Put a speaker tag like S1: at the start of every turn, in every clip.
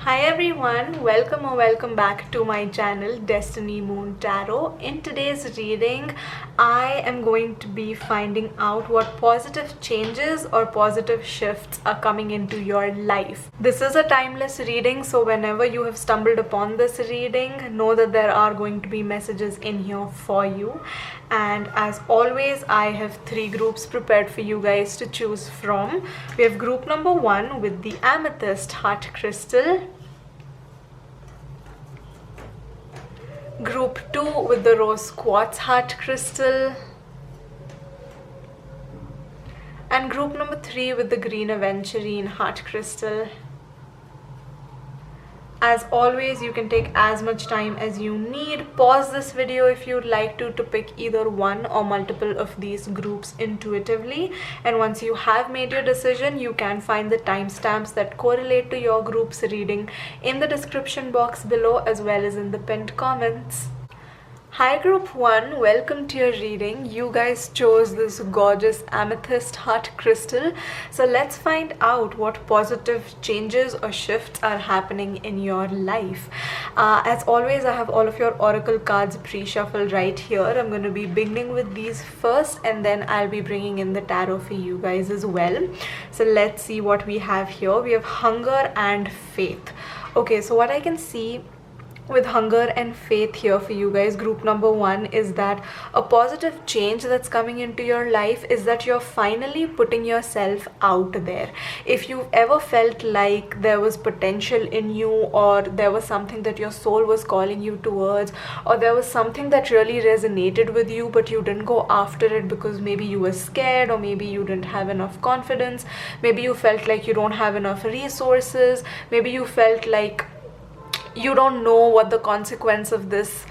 S1: Hi everyone, welcome or welcome back to my channel Destiny Moon Tarot. In today's reading, I am going to be finding out what positive changes or positive shifts are coming into your life. This is a timeless reading, so whenever you have stumbled upon this reading, know that there are going to be messages in here for you. And as always, I have three groups prepared for you guys to choose from. We have group number 1 with the amethyst heart crystal, group 2 with the rose quartz heart crystal, and group number 3 with the green aventurine heart crystal. As always, you can take as much time as you need. Pause this video if you'd like to pick either one or multiple of these groups intuitively. And once you have made your decision, you can find the timestamps that correlate to your group's reading in the description box below as well as in the pinned comments. Hi group 1, welcome to your reading. You guys chose this gorgeous amethyst heart crystal. So let's find out what positive changes or shifts are happening in your life. As always, I have all of your oracle cards pre-shuffled right here. I'm going to be beginning with these first and then I'll be bringing in the tarot for you guys as well. So let's see what we have here. We have hunger and faith. Okay, so what I can see with hunger and faith here for you guys, group number 1, is that a positive change that's coming into your life is that you're finally putting yourself out there. If you've ever felt like there was potential in you, or there was something that your soul was calling you towards, or there was something that really resonated with you but you didn't go after it because maybe you were scared, or maybe you didn't have enough confidence, maybe you felt like you don't have enough resources, maybe you felt like you don't know what the consequence of this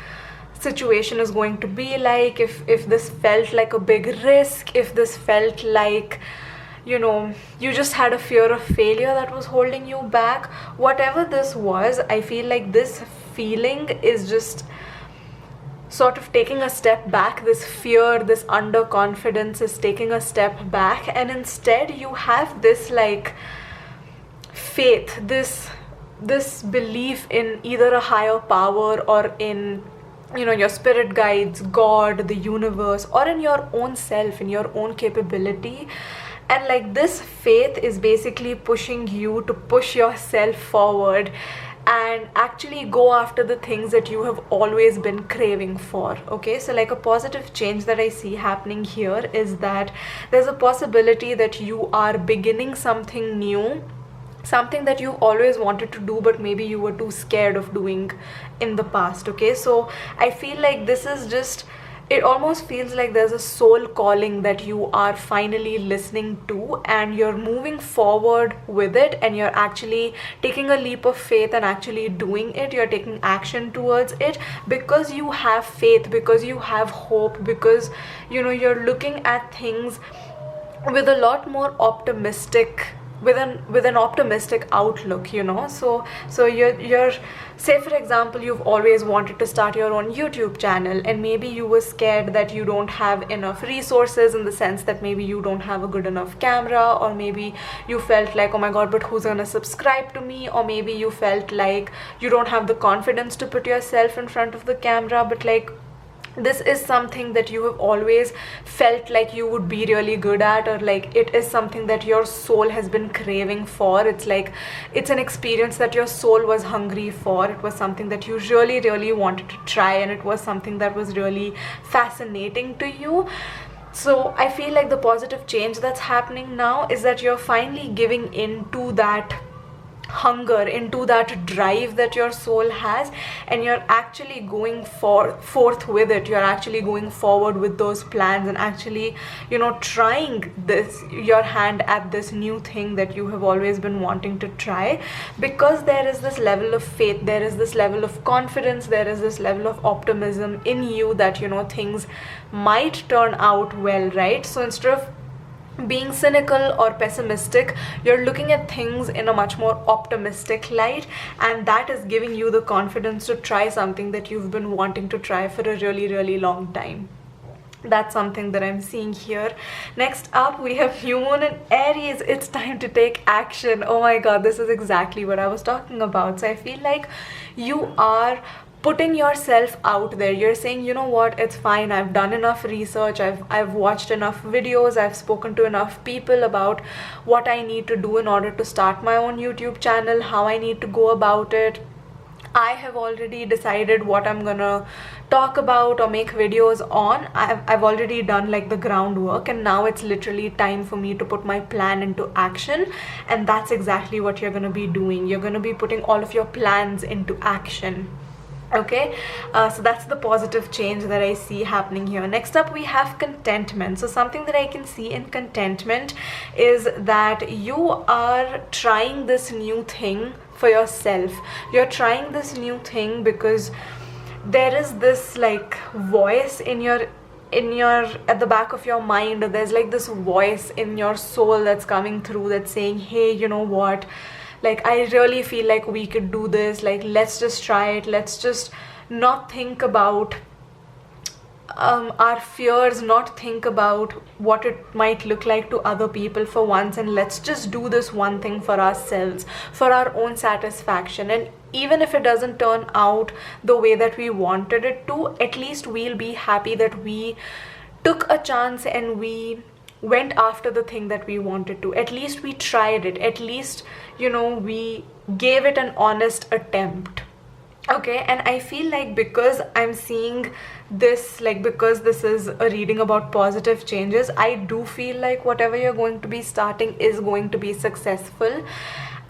S1: situation is going to be like, if this felt like a big risk, if this felt like, you know, you just had a fear of failure that was holding you back. Whatever this was, I feel like this feeling is just sort of taking a step back. This fear, this underconfidence is taking a step back, and instead you have this like faith, this belief in either a higher power or in, you know, your spirit guides, God, the universe, or in your own self, in your own capability. And like this faith is basically pushing you to push yourself forward and actually go after the things that you have always been craving for. Okay, so like a positive change that I see happening here is that there's a possibility that you are beginning something new, something that you always wanted to do but maybe you were too scared of doing in the past. Okay, so I feel like this is just, it almost feels like there's a soul calling that you are finally listening to, and you're moving forward with it, and you're actually taking a leap of faith and actually doing it. You're taking action towards it because you have faith, because you have hope, because, you know, you're looking at things with a lot more optimistic, with an optimistic outlook, you know. So you're say for example, you've always wanted to start your own YouTube channel, and maybe you were scared that you don't have enough resources, in the sense that maybe you don't have a good enough camera, or maybe you felt like, oh my god, but who's gonna subscribe to me, or maybe you felt like you don't have the confidence to put yourself in front of the camera. But like, this is something that you have always felt like you would be really good at, or like it is something that your soul has been craving for. It's like, it's an experience that your soul was hungry for. It was something that you really wanted to try, and it was something that was really fascinating to you. So I feel like the positive change that's happening now is that you're finally giving in to that hunger, into that drive that your soul has, and you're actually going forth with it. You're actually going forward with those plans and actually, you know, trying your hand at this new thing that you have always been wanting to try, because there is this level of faith, there is this level of confidence, there is this level of optimism in you that, you know, things might turn out well, right? So instead of being cynical or pessimistic, you're looking at things in a much more optimistic light, and that is giving you the confidence to try something that you've been wanting to try for a really long time. That's something that I'm seeing here. Next up, we have new moon in Aries. It's time to take action. Oh my god, this is exactly what I was talking about. So I feel like you are putting yourself out there. You're saying, you know what, it's fine, I've done enough research, I've watched enough videos, I've spoken to enough people about what I need to do in order to start my own YouTube channel, how I need to go about it. I have already decided what I'm gonna talk about or make videos on. I've already done like the groundwork, and now it's literally time for me to put my plan into action. And that's exactly what you're gonna be doing. You're gonna be putting all of your plans into action. Okay, so that's the positive change that I see happening here. Next up, we have contentment. So something that I can see in contentment is that you are trying this new thing for yourself. You're trying this new thing because there is this like voice in your at the back of your mind. There's like this voice in your soul that's coming through that's saying, hey, you know what, like I really feel like we could do this, like let's just try it, let's just not think about our fears, not think about what it might look like to other people for once, and let's just do this one thing for ourselves, for our own satisfaction. And even if it doesn't turn out the way that we wanted it to, at least we'll be happy that we took a chance and we went after the thing that we wanted to. At least we tried it, at least, you know, we gave it an honest attempt. Okay, and I feel like because I'm seeing this, like because this is a reading about positive changes, I do feel like whatever you're going to be starting is going to be successful,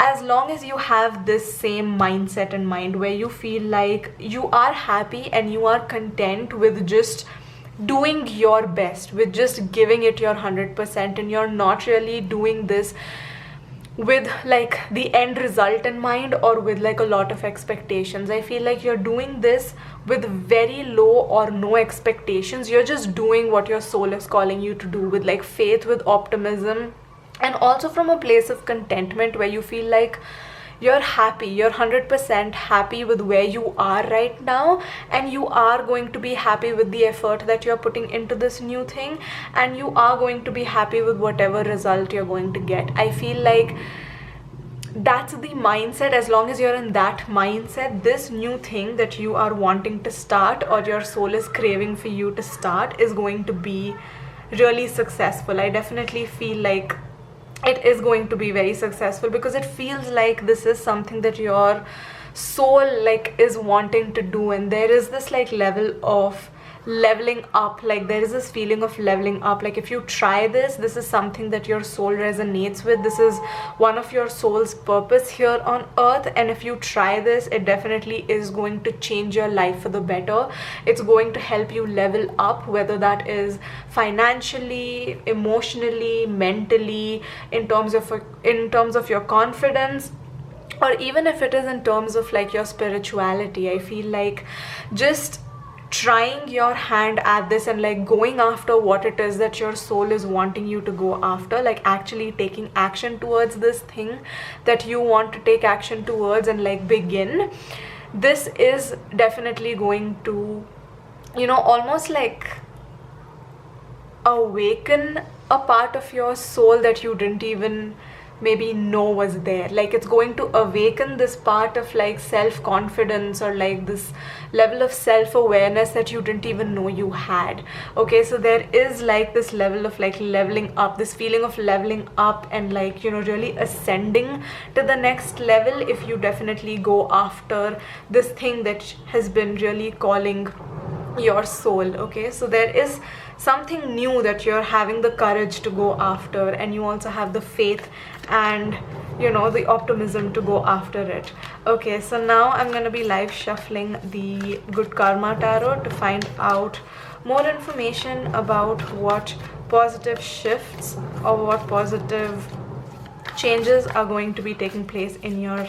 S1: as long as you have this same mindset in mind where you feel like you are happy and you are content with just doing your best, with just giving it your 100%, and you're not really doing this with like the end result in mind or with like a lot of expectations. I feel like you're doing this with very low or no expectations. You're just doing what your soul is calling you to do, with like faith, with optimism, and also from a place of contentment where you feel like you're happy, you're 100% happy with where you are right now, and you are going to be happy with the effort that you're putting into this new thing, and you are going to be happy with whatever result you're going to get. I feel like that's the mindset. As long as you're in that mindset, this new thing that you are wanting to start or your soul is craving for you to start is going to be really successful. I definitely feel like it is going to be very successful because it feels like this is something that your soul like is wanting to do, and there is this like level of leveling up, like there is this feeling of leveling up. Like if you try this is something that your soul resonates with, this is one of your soul's purpose here on earth, and if you try this, it definitely is going to change your life for the better. It's going to help you level up, whether that is financially, emotionally, mentally, in terms of your confidence, or even if it is in terms of like your spirituality. I feel like just trying your hand at this and like going after what it is that your soul is wanting you to go after, like actually taking action towards this thing that you want to take action towards and like begin, this is definitely going to, you know, almost like awaken a part of your soul that you didn't even maybe know was there. Like it's going to awaken this part of like self-confidence or like this level of self-awareness that you didn't even know you had. Okay, so there is like this level of like leveling up, this feeling of leveling up and like, you know, really ascending to the next level if you definitely go after this thing that has been really calling your soul. Okay, so there is something new that you're having the courage to go after, and you also have the faith and, you know, the optimism to go after it. Okay, so now I'm gonna be live shuffling the Good Karma Tarot to find out more information about what positive shifts or what positive changes are going to be taking place in your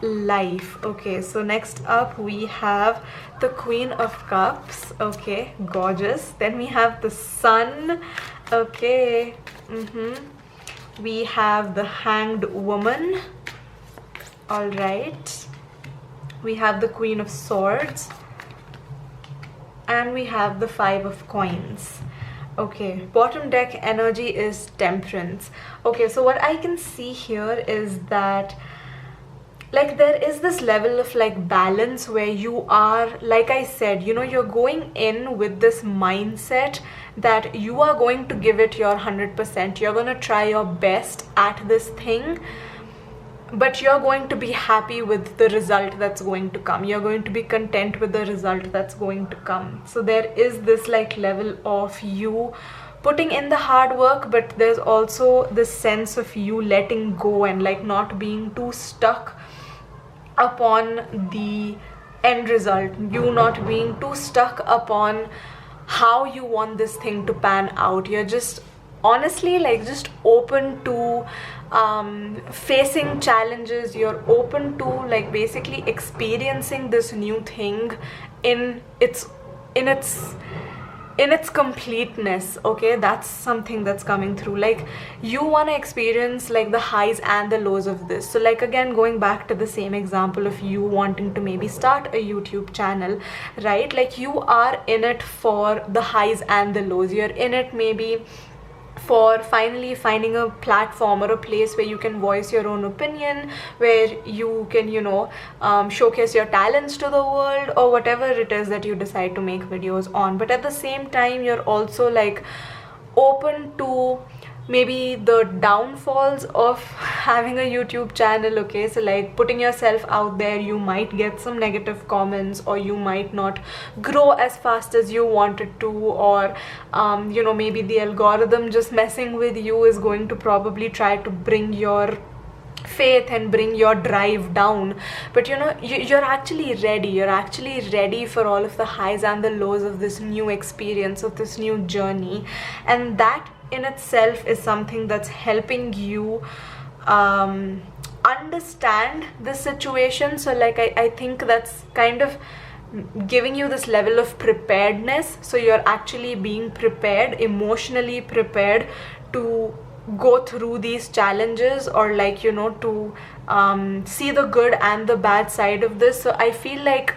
S1: life. Okay, so next up we have the Queen of Cups. Okay, gorgeous. Then we have the Sun. Okay, we have the Hanged Woman. All right, we have the Queen of Swords, and we have the Five of Coins. Okay, bottom deck energy is Temperance. Okay, so what I can see here is that like there is this level of like balance where you are, like I said, you know, you're going in with this mindset that you are going to give it your 100%. You're going to try your best at this thing, but you're going to be happy with the result that's going to come. You're going to be content with the result that's going to come. So there is this like level of you putting in the hard work, but there's also this sense of you letting go and like not being too stuck upon the end result, you not being too stuck upon how you want this thing to pan out. You're just honestly like just open to facing challenges. You're open to like basically experiencing this new thing in its completeness. Okay, that's something that's coming through. Like you want to experience like the highs and the lows of this. So like again, going back to the same example of you wanting to maybe start a YouTube channel, right? Like you are in it for the highs and the lows. You're in it maybe for finally finding a platform or a place where you can voice your own opinion, where you can, you know, showcase your talents to the world, or whatever it is that you decide to make videos on. But at the same time, you're also like open to maybe the downfalls of having a YouTube channel. Okay, so like putting yourself out there, you might get some negative comments, or you might not grow as fast as you wanted to, or you know, maybe the algorithm just messing with you is going to probably try to bring your faith and bring your drive down. But you know, you're actually ready for all of the highs and the lows of this new experience, of this new journey. And that in itself is something that's helping you understand the situation. So like I think that's kind of giving you this level of preparedness. So you're actually being prepared, emotionally prepared to go through these challenges, or like, you know, to see the good and the bad side of this. So I feel like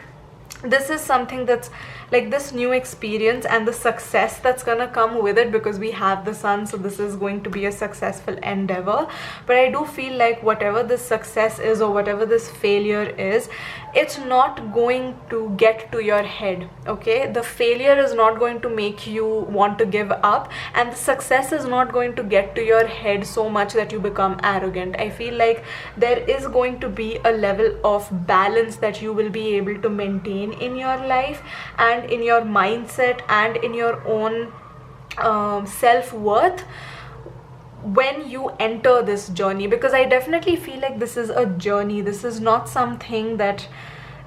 S1: this is something that's like this new experience and the success that's gonna come with it, because we have the sun, so this is going to be a successful endeavor. But I do feel like whatever this success is or whatever this failure is, it's not going to get to your head. Okay, the failure is not going to make you want to give up, and the success is not going to get to your head so much that you become arrogant. I feel like there is going to be a level of balance that you will be able to maintain in your life and in your mindset and in your own self-worth when you enter this journey. Because I definitely feel like this is a journey. This is not something that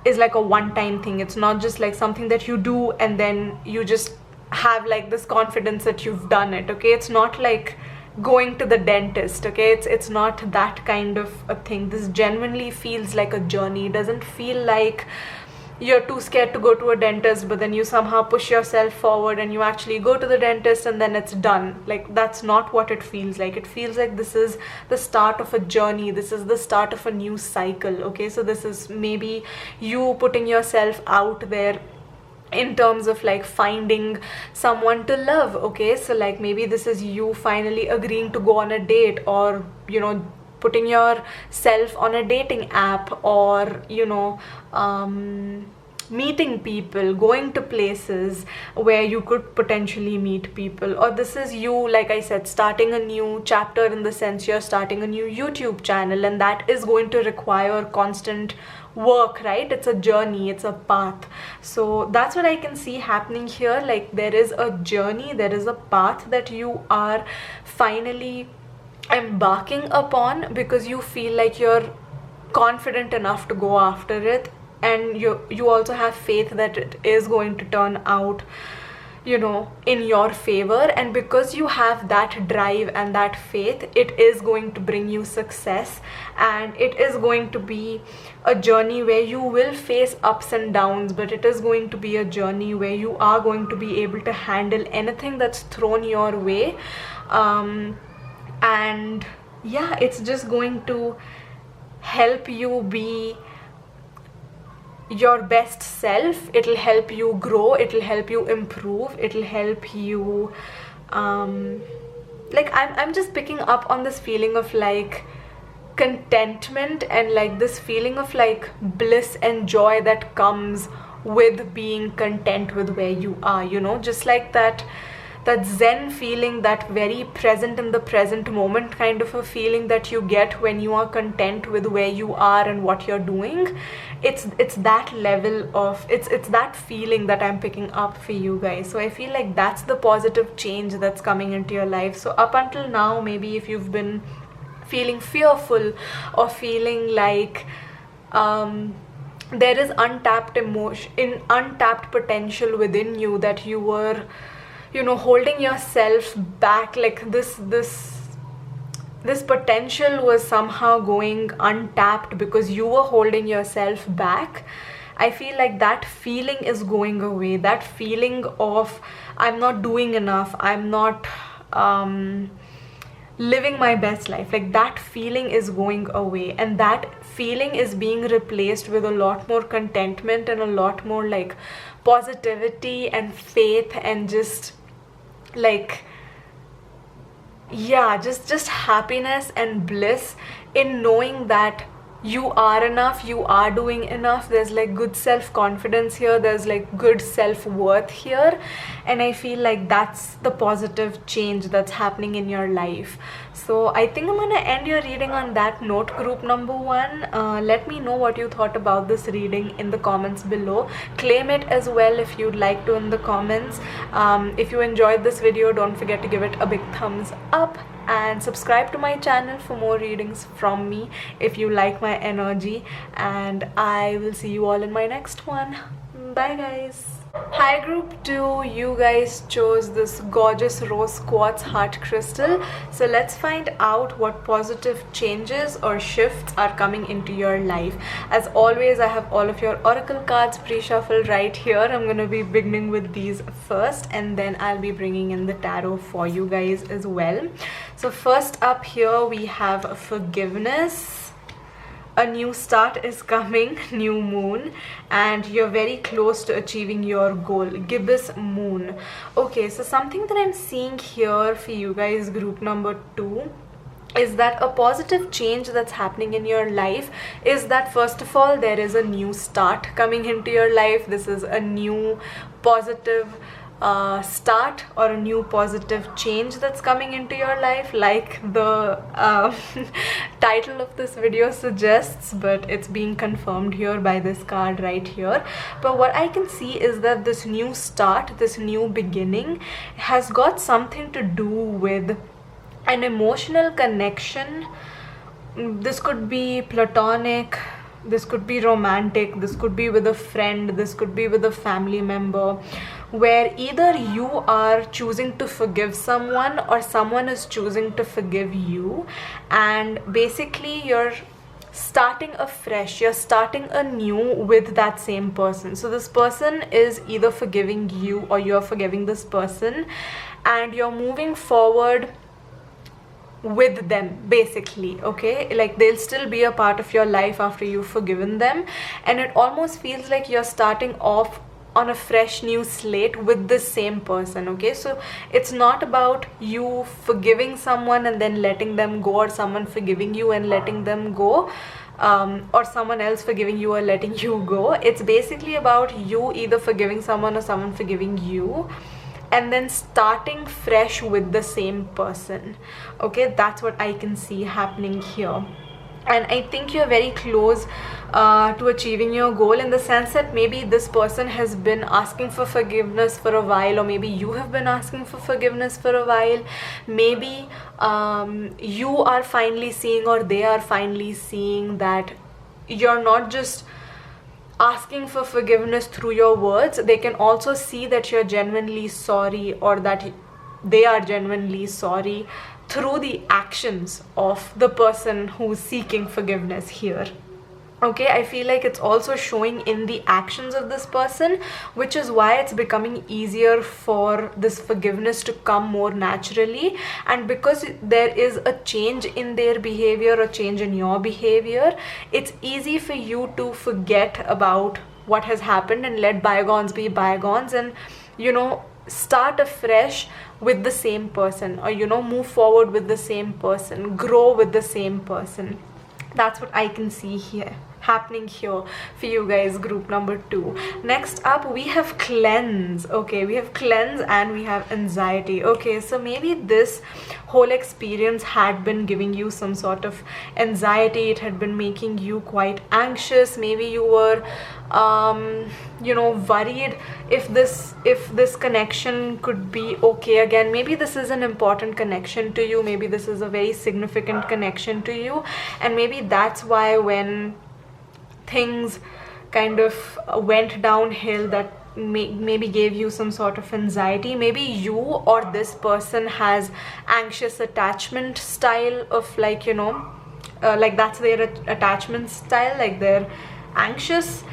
S1: is like a one-time thing. It's not just like something that you do and then you just have like this confidence that you've done it. Okay, it's not like going to the dentist. Okay, it's not that kind of a thing. This genuinely feels like a journey. It doesn't feel like you're too scared to go to a dentist, but then you somehow push yourself forward and you actually go to the dentist and then it's done. Like, that's not what it feels like. It feels like this is the start of a journey. This is the start of a new cycle. Okay, so this is maybe you putting yourself out there in terms of like finding someone to love. Okay, so like maybe this is you finally agreeing to go on a date, or you know, putting yourself on a dating app, or you know, meeting people, going to places where you could potentially meet people. Or this is you, like I said, starting a new chapter, in the sense you're starting a new YouTube channel, and that is going to require constant work, right? It's a journey, it's a path. So that's what I can see happening here. Like, there is a journey, there is a path that you are finally embarking upon, because you feel like you're confident enough to go after it, and you also have faith that it is going to turn out, you know, in your favor. And because you have that drive and that faith, it is going to bring you success, and it is going to be a journey where you will face ups and downs, but it is going to be a journey where you are going to be able to handle anything that's thrown your way. And yeah, it's just going to help you be your best self. It'll help you grow, it'll help you improve, it'll help you like I'm just picking up on this feeling of like contentment and like this feeling of like bliss and joy that comes with being content with where you are, you know, just like that zen feeling, that very present in the present moment kind of a feeling that you get when you are content with where you are and what you're doing. It's that level of it's that feeling that I'm picking up for you guys. So I feel like that's the positive change that's coming into your life. So up until now, maybe if you've been feeling fearful or feeling like there is untapped untapped potential within you, that you were, you know, holding yourself back, like this potential was somehow going untapped because you were holding yourself back. I feel like that feeling is going away. That feeling of I'm not doing enough, I'm not living my best life, like that feeling is going away, and that feeling is being replaced with a lot more contentment and a lot more like positivity and faith and just like, yeah, just happiness and bliss in knowing that you are enough, you are doing enough. There's like good self-confidence here, there's like good self-worth here, and I feel like that's the positive change that's happening in your life. So I think I'm gonna end your reading on that note, group number 1. Let me know what you thought about this reading in the comments below. Claim it as well if you'd like to in the comments. If you enjoyed this video, don't forget to give it a big thumbs up and subscribe to my channel for more readings from me if you like my energy, and I will see you all in my next one. Bye guys. Hi group 2, you guys chose this gorgeous rose quartz heart crystal. So let's find out what positive changes or shifts are coming into your life. As always, I have all of your oracle cards pre-shuffled right here. I'm going to be beginning with these first, and then I'll be bringing in the tarot for you guys as well. So first up here we have forgiveness. A new start is coming, new moon, and you're very close to achieving your goal, gibbous moon. Okay, so something that I'm seeing here for you guys, group number 2, is that a positive change that's happening in your life is that first of all, there is a new start coming into your life. This is a new positive start or a new positive change that's coming into your life, like the title of this video suggests, but it's being confirmed here by this card right here. But what I can see is that this new start, this new beginning has got something to do with an emotional connection. This could be platonic, this could be romantic, this could be with a friend, this could be with a family member, where either you are choosing to forgive someone or someone is choosing to forgive you, and basically you're starting afresh, you're starting anew with that same person. So this person is either forgiving you or you're forgiving this person, and you're moving forward with them basically. Okay, like they'll still be a part of your life after you've forgiven them, and it almost feels like you're starting off on a fresh new slate with the same person. Okay, so it's not about you forgiving someone and then letting them go, or someone forgiving you and letting them go, or someone else forgiving you or letting you go. It's basically about you either forgiving someone or someone forgiving you, and then starting fresh with the same person. Okay, that's what I can see happening here. And I think you're very close to achieving your goal, in the sense that maybe this person has been asking for forgiveness for a while, or maybe you have been asking for forgiveness for a while. Maybe you are finally seeing, or they are finally seeing, that you're not just asking for forgiveness through your words. They can also see that you're genuinely sorry, or that they are genuinely sorry, through the actions of the person who's seeking forgiveness here. Okay, I feel like it's also showing in the actions of this person, which is why it's becoming easier for this forgiveness to come more naturally. And because there is a change in their behavior or change in your behavior, it's easy for you to forget about what has happened and let bygones be bygones, and, you know, start afresh with the same person, or you know, move forward with the same person, grow with the same person. That's what I can see here happening here for you guys, group number 2. Next up, we have cleanse. Okay, we have cleanse and we have anxiety. Okay, so maybe this whole experience had been giving you some sort of anxiety. It had been making you quite anxious. Maybe you were you know, worried if this connection could be okay again. Maybe this is an important connection to you, maybe this is a very significant connection to you, and maybe that's why when things kind of went downhill, that maybe gave you some sort of anxiety. Maybe you or this person has anxious attachment style of, like, you know, like that's their attachment style, like they're anxious.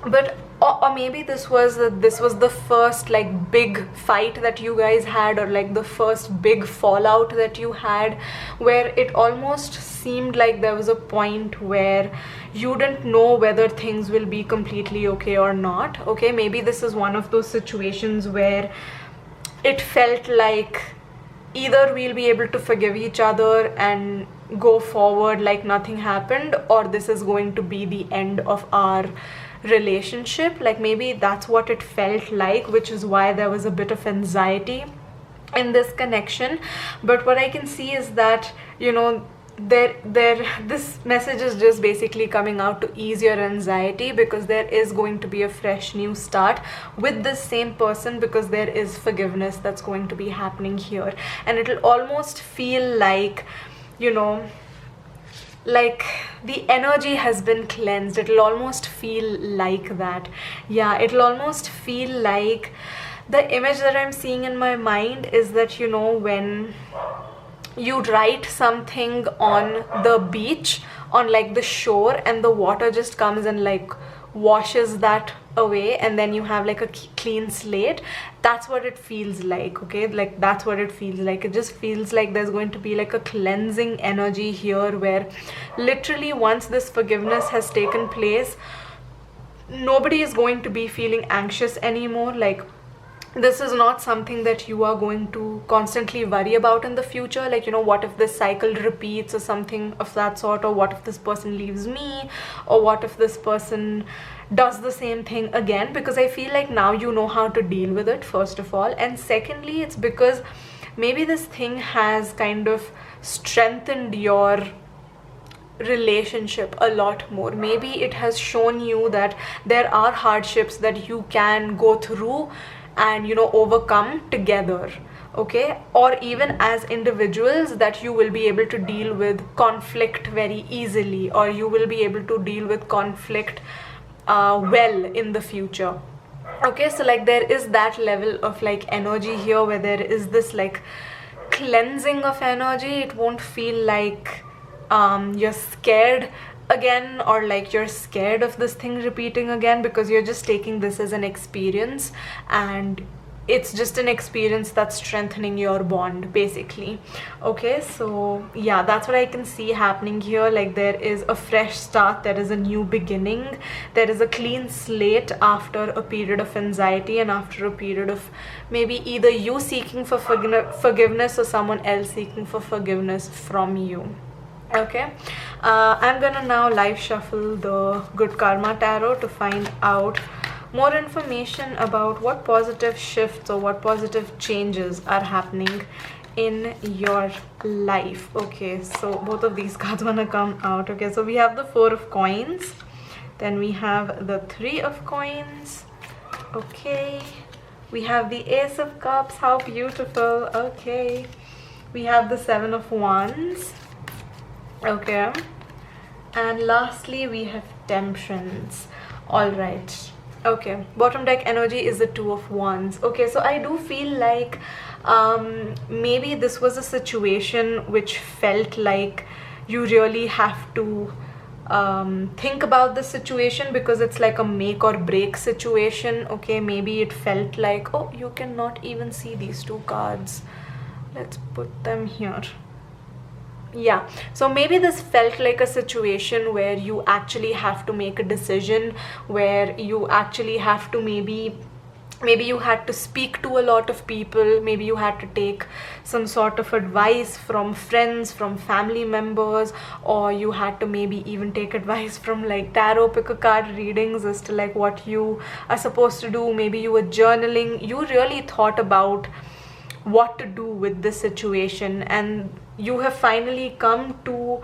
S1: But or maybe this was the first like big fight that you guys had, or like the first big fallout that you had, where it almost seemed like there was a point where you didn't know whether things will be completely okay or not. Okay, maybe this is one of those situations where it felt like either we'll be able to forgive each other and go forward like nothing happened, or this is going to be the end of our relationship. Like maybe that's what it felt like, which is why there was a bit of anxiety in this connection. But what I can see is that, you know, this message is just basically coming out to ease your anxiety, because there is going to be a fresh new start with this same person, because there is forgiveness that's going to be happening here, and it'll almost feel like, you know, like the energy has been cleansed. It'll almost feel like that. Yeah, it'll almost feel like, the image that I'm seeing in my mind is that, you know, when you write something on the beach, on like the shore, and the water just comes and like washes that away, and then you have like a clean slate. That's what it feels like. Okay, like that's what it feels like. It just feels like there's going to be like a cleansing energy here, where literally once this forgiveness has taken place, nobody is going to be feeling anxious anymore. Like this is not something that you are going to constantly worry about in the future, like, you know, what if this cycle repeats or something of that sort, or what if this person leaves me, or what if this person does the same thing again. Because I feel like now you know how to deal with it, first of all, and secondly, it's because maybe this thing has kind of strengthened your relationship a lot more. Maybe it has shown you that there are hardships that you can go through and, you know, overcome together. Okay, or even as individuals, that you will be able to deal with conflict very easily, or you will be able to deal with conflict well in the future. Okay, so like there is that level of like energy here, where there is this like cleansing of energy. It won't feel like you're scared again, or like you're scared of this thing repeating again, because you're just taking this as an experience, and it's just an experience that's strengthening your bond, basically. Okay, so yeah, that's what I can see happening here. Like there is a fresh start, there is a new beginning, there is a clean slate after a period of anxiety, and after a period of maybe either you seeking for forgiveness or someone else seeking for forgiveness from you. Okay, I'm gonna now live shuffle the Good Karma Tarot to find out more information about what positive shifts or what positive changes are happening in your life. Okay, so both of these cards wanna come out. Okay, so we have the Four of Coins, then we have the Three of Coins. Okay, we have the Ace of Cups. How beautiful. Okay, we have the Seven of Wands. Okay, and lastly we have Temperance. All right. Okay, bottom deck energy is the Two of Wands. Okay, so I do feel like maybe this was a situation which felt like you really have to think about the situation, because it's like a make or break situation. Okay, maybe it felt like, oh, you cannot even see these two cards. Let's put them here. Yeah, so maybe this felt like a situation where you actually have to make a decision, where you actually have to maybe maybe you had to speak to a lot of people, maybe you had to take some sort of advice from friends, from family members, or you had to maybe even take advice from like tarot pick a card readings as to like what you are supposed to do. Maybe you were journaling, you really thought about what to do with this situation, and you have finally come to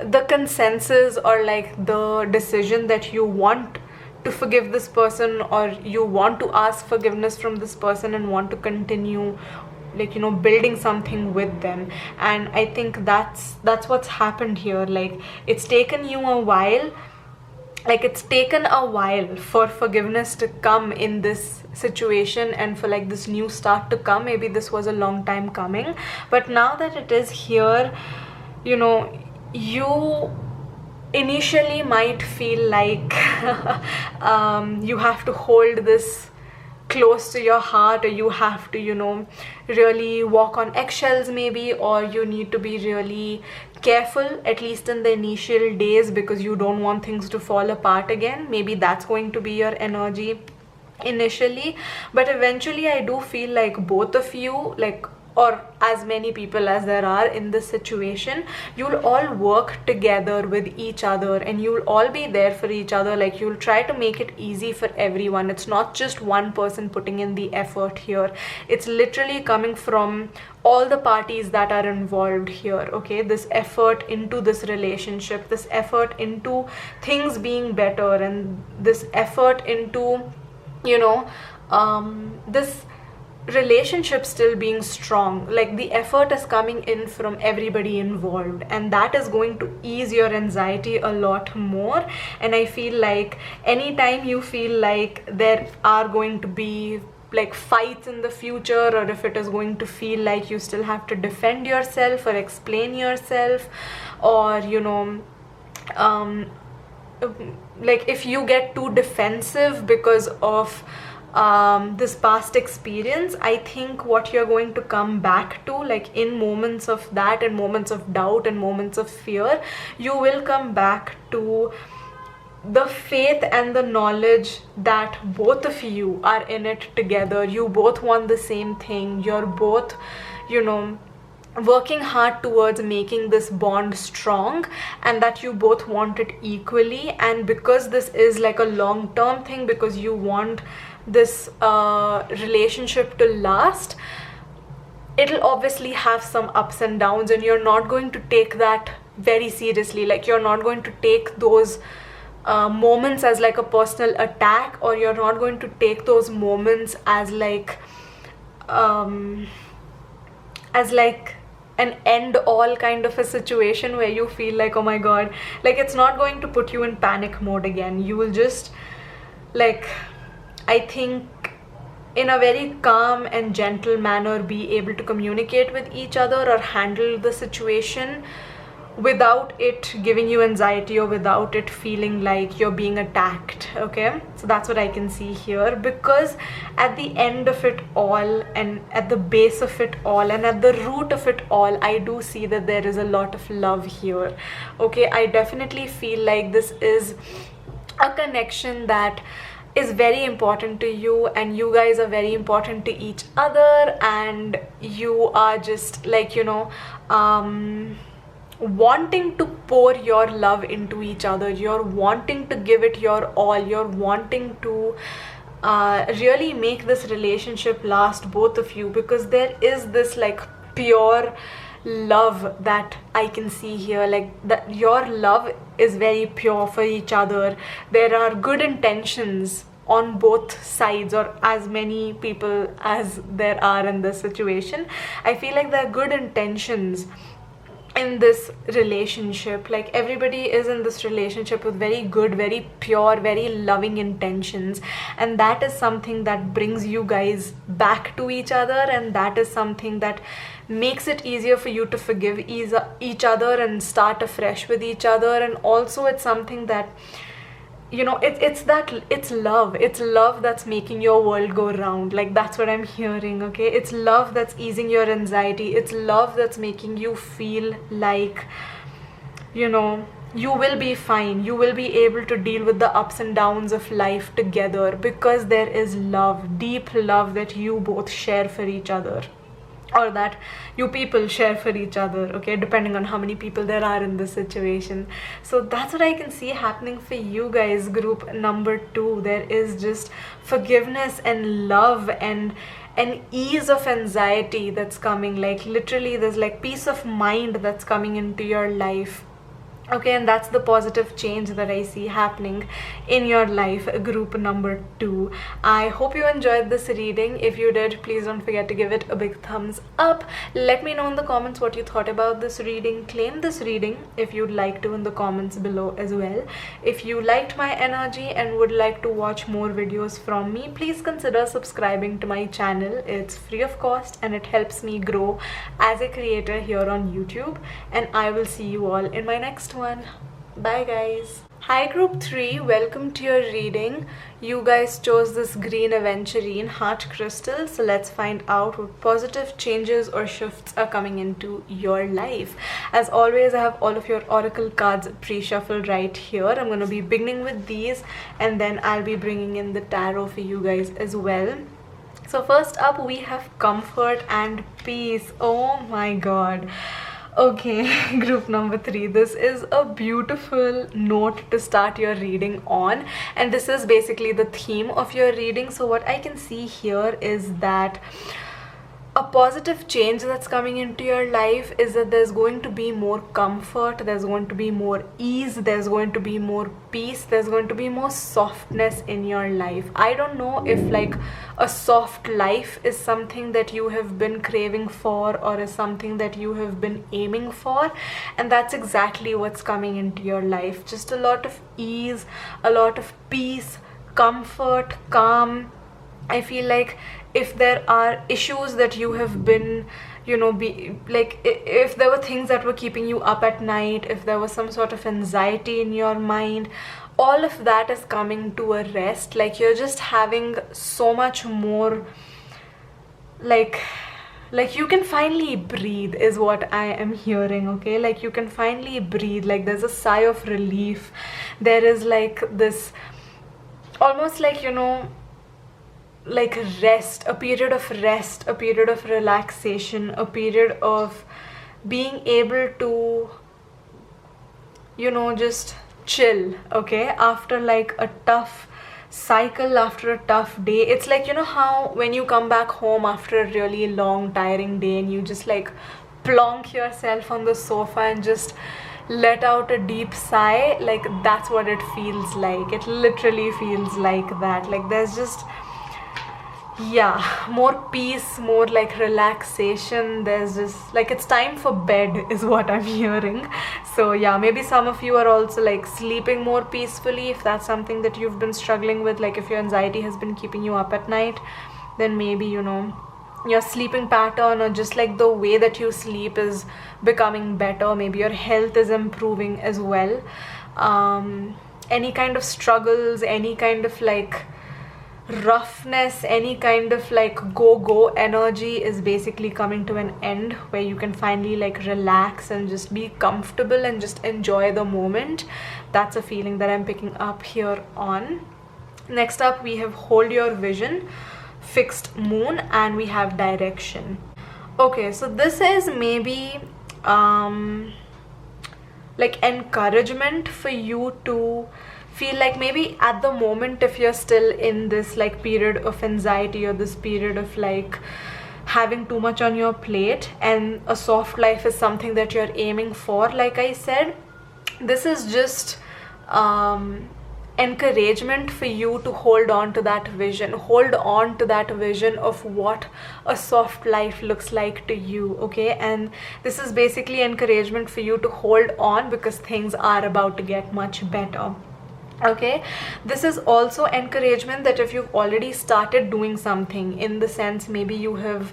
S1: the consensus or like the decision that you want to forgive this person, or you want to ask forgiveness from this person and want to continue, like, you know, building something with them. And I think that's what's happened here. Like, it's taken you a while, like it's taken a while for forgiveness to come in this situation and for like this new start to come. Maybe this was a long time coming, but now that it is here, you know, you initially might feel like you have to hold this close to your heart, or you have to, you know, really walk on eggshells maybe, or you need to be really careful, at least in the initial days, because you don't want things to fall apart again. Maybe that's going to be your energy initially, but eventually I do feel like both of you, like, or as many people as there are in this situation, you'll all work together with each other and you'll all be there for each other. Like, you'll try to make it easy for everyone. It's not just one person putting in the effort here. It's literally coming from all the parties that are involved here, okay? This effort into this relationship, this effort into things being better, and this effort into, you know, this relationship still being strong. Like, the effort is coming in from everybody involved, and that is going to ease your anxiety a lot more. And I feel like anytime you feel like there are going to be like fights in the future, or if it is going to feel like you still have to defend yourself or explain yourself, or, you know, like if you get too defensive because of this past experience, I think what you're going to come back to, like in moments of that and moments of doubt and moments of fear, you will come back to the faith and the knowledge that both of you are in it together. You both want the same thing. You're both, you know, working hard towards making this bond strong, and that you both want it equally. And because this is like a long-term thing, because you want this relationship to last, it'll obviously have some ups and downs, and you're not going to take that very seriously. Like, you're not going to take those moments as like a personal attack, or you're not going to take those moments as like an end all kind of a situation where you feel like, oh my god, like it's not going to put you in panic mode again. You will just, like, I think in a very calm and gentle manner be able to communicate with each other or handle the situation without it giving you anxiety or without it feeling like you're being attacked, okay? So that's what I can see here, because at the end of it all, and at the base of it all, and at the root of it all, I do see that there is a lot of love here, okay? I definitely feel like this is a connection that is very important to you, and you guys are very important to each other, and you are just like, you know, wanting to pour your love into each other. You're wanting to give it your all. You're wanting to really make this relationship last, both of you, because there is this like pure love that I can see here. Like, that your love is very pure for each other. There are good intentions on both sides, or as many people as there are in this situation. I feel like there are good intentions in this relationship. Like, everybody is in this relationship with very good, very pure, very loving intentions, and that is something that brings you guys back to each other, and that is something that makes it easier for you to forgive each other and start afresh with each other. And also it's something that, you know, it's love that's making your world go round. Like, that's what I'm hearing, okay? It's love that's easing your anxiety. It's love that's making you feel like, you know, you will be fine. You will be able to deal with the ups and downs of life together, because there is love, deep love that you both share for each other, or that you people share for each other, okay, depending on how many people there are in this situation. So that's what I can see happening for you guys, group number 2. There is just forgiveness and love and an ease of anxiety that's coming. Like literally there's like peace of mind that's coming into your life. Okay, and that's the positive change that I see happening in your life, group number 2. I hope you enjoyed this reading. If you did, please don't forget to give it a big thumbs up. Let me know in the comments what you thought about this reading. Claim this reading if you'd like to in the comments below as well. If you liked my energy and would like to watch more videos from me, please consider subscribing to my channel. It's free of cost and it helps me grow as a creator here on YouTube. And I will see you all in my next one. Bye guys. Hi group 3, welcome to your reading. You guys chose this green aventurine heart crystal, so let's find out what positive changes or shifts are coming into your life. As always, I have all of your oracle cards pre-shuffled right here. I'm going to be beginning with these and then I'll be bringing in the tarot for you guys as well. So first up we have comfort and peace. Oh my god. Okay, group number 3, this is a beautiful note to start your reading on, and this is basically the theme of your reading. So what I can see here is that a positive change that's coming into your life is that there's going to be more comfort, there's going to be more ease, there's going to be more peace, there's going to be more softness in your life. I don't know if like a soft life is something that you have been craving for or is something that you have been aiming for, and that's exactly what's coming into your life. Just a lot of ease, a lot of peace, comfort, calm. I feel like if there are issues that you have been, you know, if there were things that were keeping you up at night, if there was some sort of anxiety in your mind, all of that is coming to a rest. Like you're just having so much more, like you can finally breathe is what I am hearing, okay? Like you can finally breathe, like there's a sigh of relief. There is like this, almost like, you know, like rest, a period of rest, a period of relaxation, a period of being able to, you know, just chill, okay, after like a tough cycle, after a tough day. It's like, you know how when you come back home after a really long tiring day and you just like plonk yourself on the sofa and just let out a deep sigh, like that's what it feels like. It literally feels like that. Like there's just, yeah, more peace, more like relaxation. There's just like it's time for bed is what I'm hearing. So yeah, maybe some of you are also like sleeping more peacefully if that's something that you've been struggling with. Like if your anxiety has been keeping you up at night, then maybe, you know, your sleeping pattern or just like the way that you sleep is becoming better. Maybe your health is improving as well. Any kind of struggles, any kind of like roughness, any kind of like go energy is basically coming to an end, where you can finally like relax and just be comfortable and just enjoy the moment. That's a feeling that I'm picking up here on. Next up we have hold your vision, fixed moon, and we have direction. Okay, so this is maybe like encouragement for you to feel like maybe at the moment, if you're still in this like period of anxiety or this period of like having too much on your plate and a soft life is something that you're aiming for, like I said, this is just encouragement for you to hold on to that vision, hold on to that vision of what a soft life looks like to you, okay? And this is basically encouragement for you to hold on because things are about to get much better. Okay, this is also encouragement that if you've already started doing something, in the sense maybe you have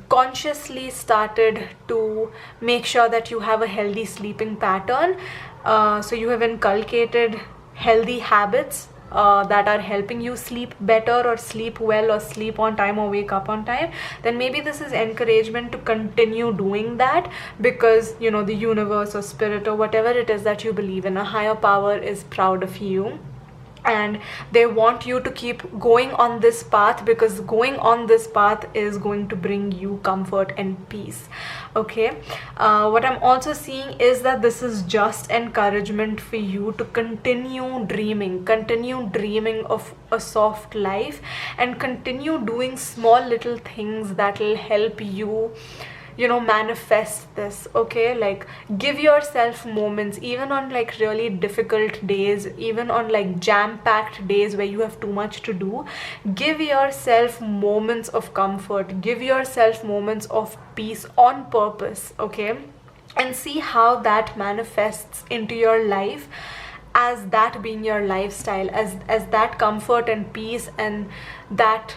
S1: consciously started to make sure that you have a healthy sleeping pattern, so you have inculcated healthy habits that are helping you sleep better or sleep well or sleep on time or wake up on time, then maybe this is encouragement to continue doing that, because you know the universe or spirit or whatever it is that you believe in, a higher power is proud of you and they want you to keep going on this path, because going on this path is going to bring you comfort and peace. Okay, what I'm also seeing is that this is just encouragement for you to continue dreaming of a soft life and continue doing small little things that will help you, you know, manifest this. Okay, like give yourself moments, even on like really difficult days, even on like jam-packed days where you have too much to do, give yourself moments of comfort, give yourself moments of peace on purpose. Okay, and see how that manifests into your life, as that being your lifestyle, as that comfort and peace, and that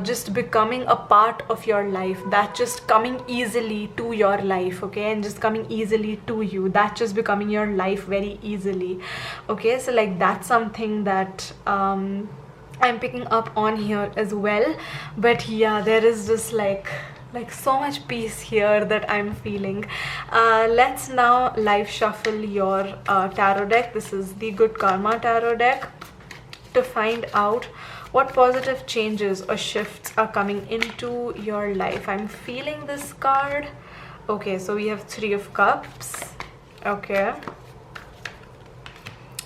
S1: just becoming a part of your life, that just coming easily to your life. Okay, and just coming easily to you, that just becoming your life very easily. Okay, so like that's something that I'm picking up on here as well. But yeah, there is just like so much peace here that I'm feeling. Let's now live shuffle your tarot deck. This is the Good Karma tarot deck, to find out what positive changes or shifts are coming into your life. I'm feeling this card. Okay, so we have Three of Cups. Okay,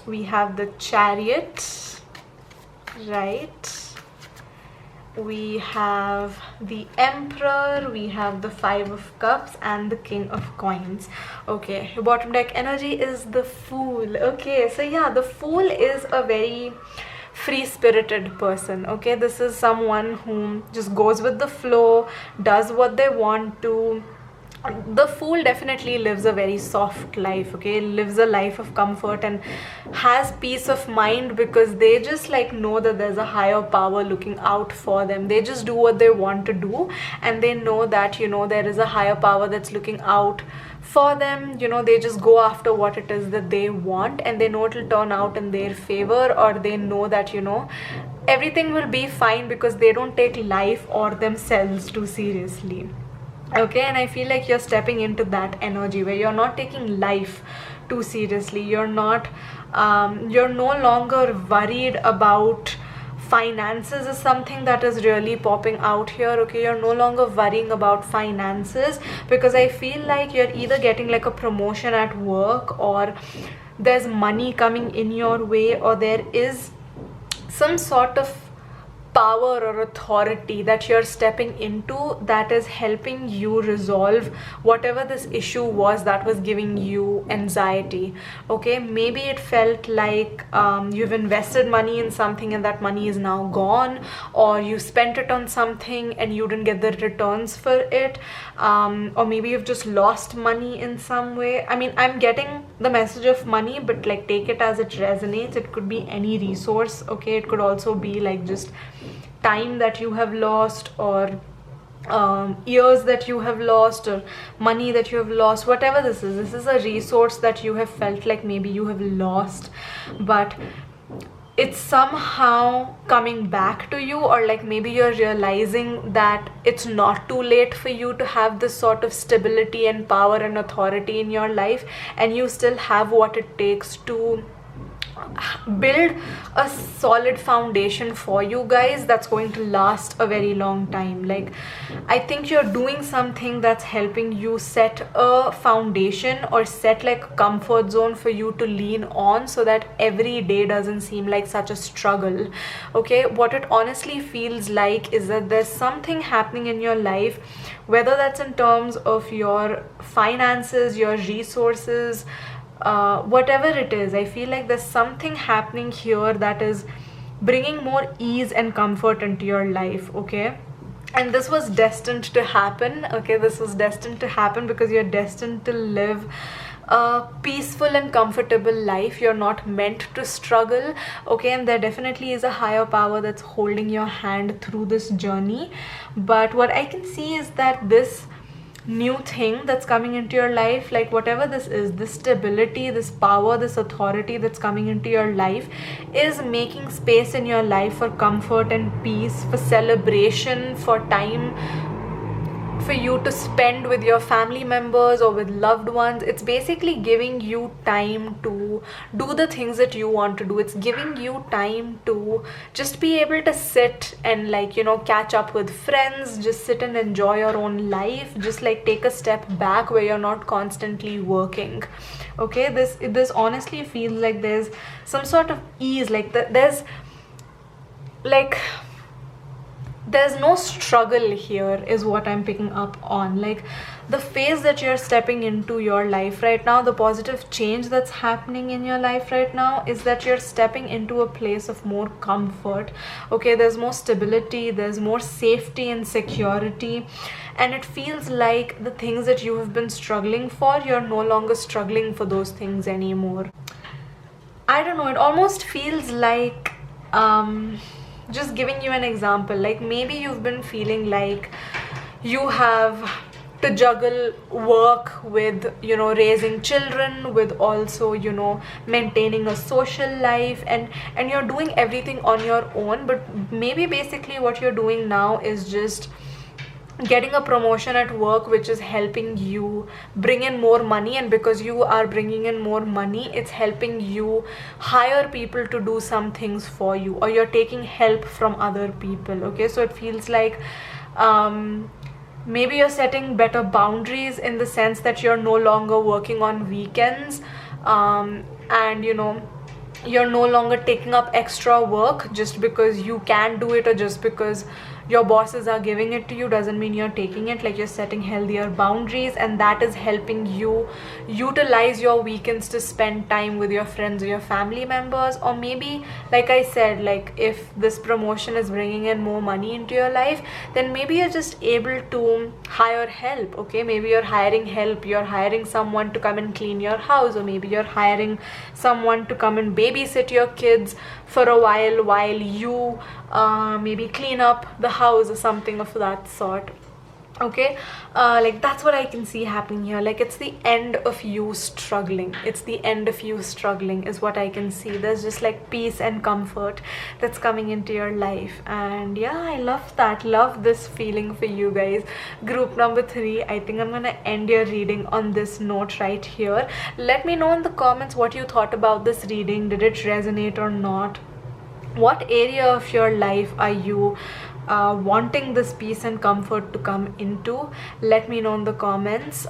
S1: we have the Chariot, right? We have the Emperor, we have the Five of Cups, and the King of Coins. Okay, your bottom deck energy is the Fool. Okay, so yeah, the Fool is a very free-spirited person. Okay, this is someone who just goes with the flow, does what they want to. The Fool definitely lives a very soft life. Okay, lives a life of comfort and has peace of mind, because they just like know that there's a higher power looking out for them. They just do what they want to do, and they know that, you know, there is a higher power that's looking out for them. You know, they just go after what it is that they want, and they know it'll turn out in their favor, or they know that, you know, everything will be fine, because they don't take life or themselves too seriously. Okay, and I feel like you're stepping into that energy where you're not taking life too seriously. You're not you're no longer worried about finances, is something that is really popping out here. Okay, you're no longer worrying about finances, because I feel like you're either getting like a promotion at work, or there's money coming in your way, or there is some sort of power or authority that you're stepping into that is helping you resolve whatever this issue was that was giving you anxiety. Okay, maybe it felt like you've invested money in something and that money is now gone, or you spent it on something and you didn't get the returns for it, or maybe you've just lost money in some way. I mean, I'm getting the message of money, but like take it as it resonates. It could be any resource. Okay, it could also be like just time that you have lost, or years that you have lost, or money that you have lost. Whatever this is a resource that you have felt like maybe you have lost, but it's somehow coming back to you, or like maybe you're realizing that it's not too late for you to have this sort of stability and power and authority in your life, and you still have what it takes to build a solid foundation for you guys that's going to last a very long time. Like, I think you're doing something that's helping you set a foundation, or set like a comfort zone for you to lean on, so that every day doesn't seem like such a struggle. Okay, what it honestly feels like is that there's something happening in your life, whether that's in terms of your finances, your resources, whatever it is. I feel like there's something happening here that is bringing more ease and comfort into your life. Okay, and this was destined to happen. Okay, this was destined to happen because you're destined to live a peaceful and comfortable life. You're not meant to struggle. Okay, and there definitely is a higher power that's holding your hand through this journey. But what I can see is that this new thing that's coming into your life, like whatever this is, this stability, this power, this authority that's coming into your life is making space in your life for comfort and peace, for celebration, for time for you to spend with your family members or with loved ones. It's basically giving you time to do the things that you want to do. It's giving you time to just be able to sit and, like, you know, catch up with friends, just sit and enjoy your own life, just like take a step back where you're not constantly working. Okay, this honestly feels like there's some sort of ease, like there's no struggle here is what I'm picking up on. Like the phase that you're stepping into your life right now, the positive change that's happening in your life right now is that you're stepping into a place of more comfort. Okay, there's more stability, there's more safety and security, and it feels like the things that you have been struggling for, you're no longer struggling for those things anymore. I don't know, it almost feels like just giving you an example, like maybe you've been feeling like you have to juggle work with, you know, raising children, with also, you know, maintaining a social life, and you're doing everything on your own. But maybe basically what you're doing now is just getting a promotion at work, which is helping you bring in more money, and because you are bringing in more money, it's helping you hire people to do some things for you, or you're taking help from other people. Okay, so it feels like maybe you're setting better boundaries in the sense that you're no longer working on weekends, and you know, you're no longer taking up extra work just because you can do it, or just because your bosses are giving it to you doesn't mean you're taking it. Like you're setting healthier boundaries, and that is helping you utilize your weekends to spend time with your friends or your family members. Or maybe, like I said, like if this promotion is bringing in more money into your life, then maybe you're just able to hire help. Okay, maybe you're hiring help, you're hiring someone to come and clean your house, or maybe you're hiring someone to come and babysit your kids for a while you maybe clean up the house or something of that sort. Okay, like that's what I can see happening here. Like it's the end of you struggling, it's the end of you struggling is what I can see. There's just like peace and comfort that's coming into your life, and yeah, I love that. Love this feeling for you guys. Group number 3, I think I'm gonna end your reading on this note right here. Let me know in the comments what you thought about this reading. Did it resonate or not? What area of your life are you wanting this peace and comfort to come into? Let me know in the comments.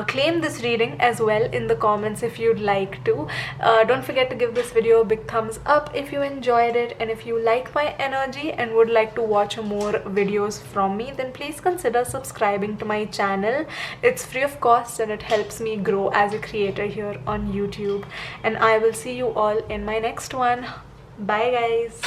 S1: Claim this reading as well in the comments if you'd like to. Don't forget to give this video a big thumbs up if you enjoyed it, and if you like my energy and would like to watch more videos from me, then please consider subscribing to my channel. It's free of cost and it helps me grow as a creator here on YouTube, and I will see you all in my next one. Bye guys.